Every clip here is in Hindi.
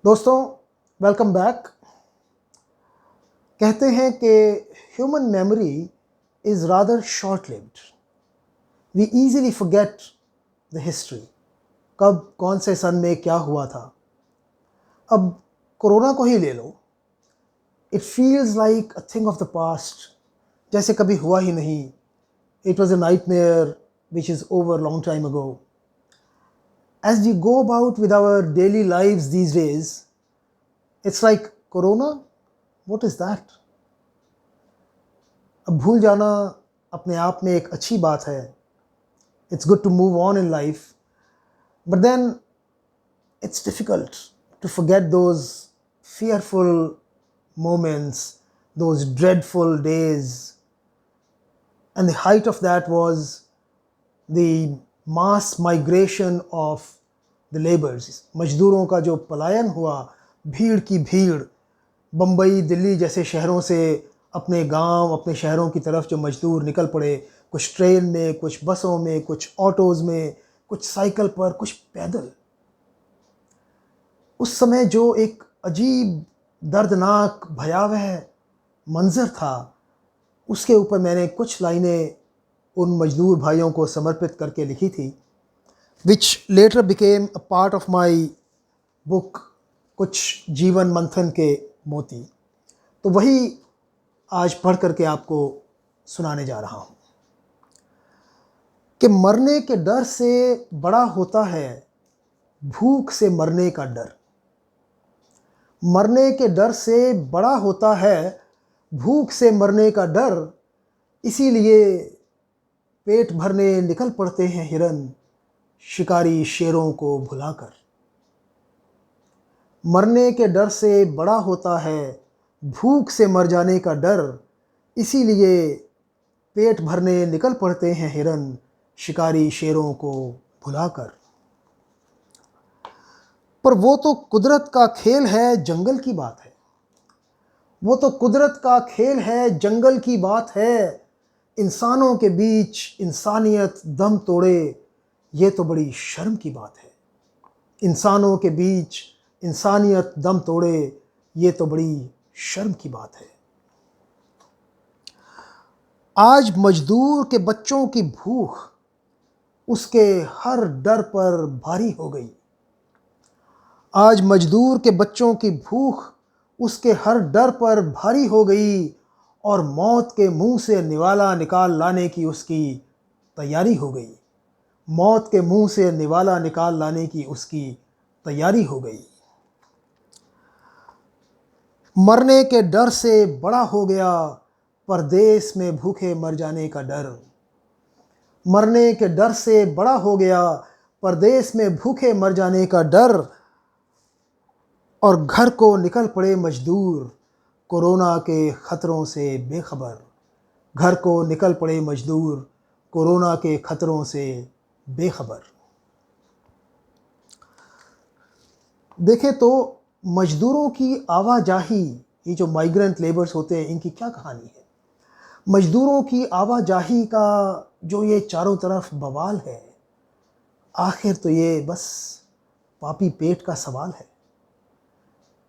दोस्तों, वेलकम बैक। कहते हैं कि human memory is rather short lived. We easily forget the history, कब कौन से सन में क्या हुआ था। अब कोरोना को ही ले लो, it feels like a thing of the past, जैसे कभी हुआ ही नहीं। It was a nightmare which is over long time ago. As we go about with our daily lives these days, it's like Corona, what is that? अब भूल जाना अपने आप में एक अच्छी बात है। It's good to move on in life, but then it's difficult to forget those fearful moments, those dreadful days. And the height of that was the mass migration of the laborers. मजदूरों का जो पलायन हुआ, भीड़ की भीड़, बम्बई दिल्ली जैसे शहरों से अपने गांव, अपने शहरों की तरफ जो मजदूर निकल पड़े, कुछ ट्रेन में, कुछ बसों में, कुछ ऑटोज़ में, कुछ साइकिल पर, कुछ पैदल। उस समय जो एक अजीब, दर्दनाक, भयावह मंज़र था, उसके ऊपर मैंने कुछ लाइनें उन मजदूर भाइयों को समर्पित करके लिखी थी, which letter became a part of my book, कुछ जीवन मंथन के मोती। तो वही आज पढ़ करके आपको सुनाने जा रहा हूँ कि मरने के डर से बड़ा होता है भूख से मरने का डर। मरने के डर से बड़ा होता है भूख से मरने का डर, इसीलिए पेट भरने निकल पड़ते हैं हिरन, शिकारी शेरों को भुलाकर। मरने के डर से बड़ा होता है भूख से मर जाने का डर, इसीलिए पेट भरने निकल पड़ते हैं हिरन, शिकारी शेरों को भुलाकर। पर वो तो कुदरत का खेल है, जंगल की बात है। वो तो कुदरत का खेल है, जंगल की बात है। इंसानों के बीच इंसानियत दम तोड़े, ये तो बड़ी शर्म की बात है। इंसानों के बीच इंसानियत दम तोड़े, ये तो बड़ी शर्म की बात है। आज मजदूर के बच्चों की भूख उसके हर डर पर भारी हो गई। आज मजदूर के बच्चों की भूख उसके हर डर पर भारी हो गई, और मौत के मुंह से निवाला निकाल लाने की उसकी तैयारी हो गई। मौत के मुंह से निवाला निकाल लाने की उसकी तैयारी हो गई। मरने के डर से बड़ा हो गया परदेश में भूखे मर जाने का डर। मरने के डर से बड़ा हो गया परदेश में भूखे मर जाने का डर, और घर को निकल पड़े मजदूर कोरोना के ख़तरों से बेखबर। घर को निकल पड़े मजदूर कोरोना के ख़तरों से बेखबर। देखें तो मजदूरों की आवाजाही, ये जो माइग्रेंट लेबर्स होते हैं, इनकी क्या कहानी है। मजदूरों की आवाजाही का जो ये चारों तरफ बवाल है, आखिर तो ये बस पापी पेट का सवाल है।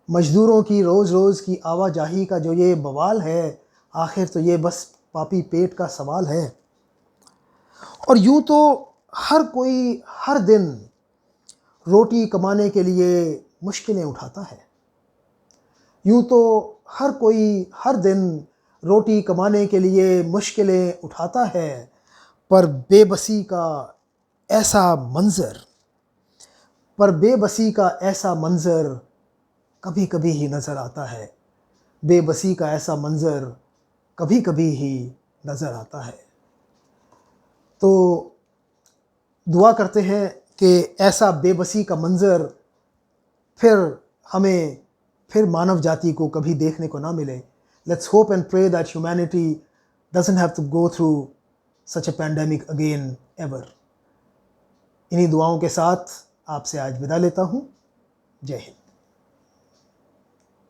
मजदूरों की रोज़ रोज़ की आवाजाही का जो ये बवाल है, आखिर तो ये बस पापी पेट का सवाल है। और यूँ तो हर कोई हर दिन रोटी कमाने के लिए मुश्किलें उठाता है। यूँ तो हर कोई हर दिन रोटी कमाने के लिए मुश्किलें उठाता है, पर बेबसी का ऐसा मंज़र, पर बेबसी का ऐसा मंज़र कभी कभी ही नज़र आता है। बेबसी का ऐसा मंज़र कभी कभी ही नज़र आता है। तो दुआ करते हैं कि ऐसा बेबसी का मंज़र फिर मानव जाति को कभी देखने को ना मिले। Let's hope and pray that humanity doesn't have to go through such a pandemic again ever. इन्हीं दुआओं के साथ आपसे आज विदा लेता हूँ। जय हिंद।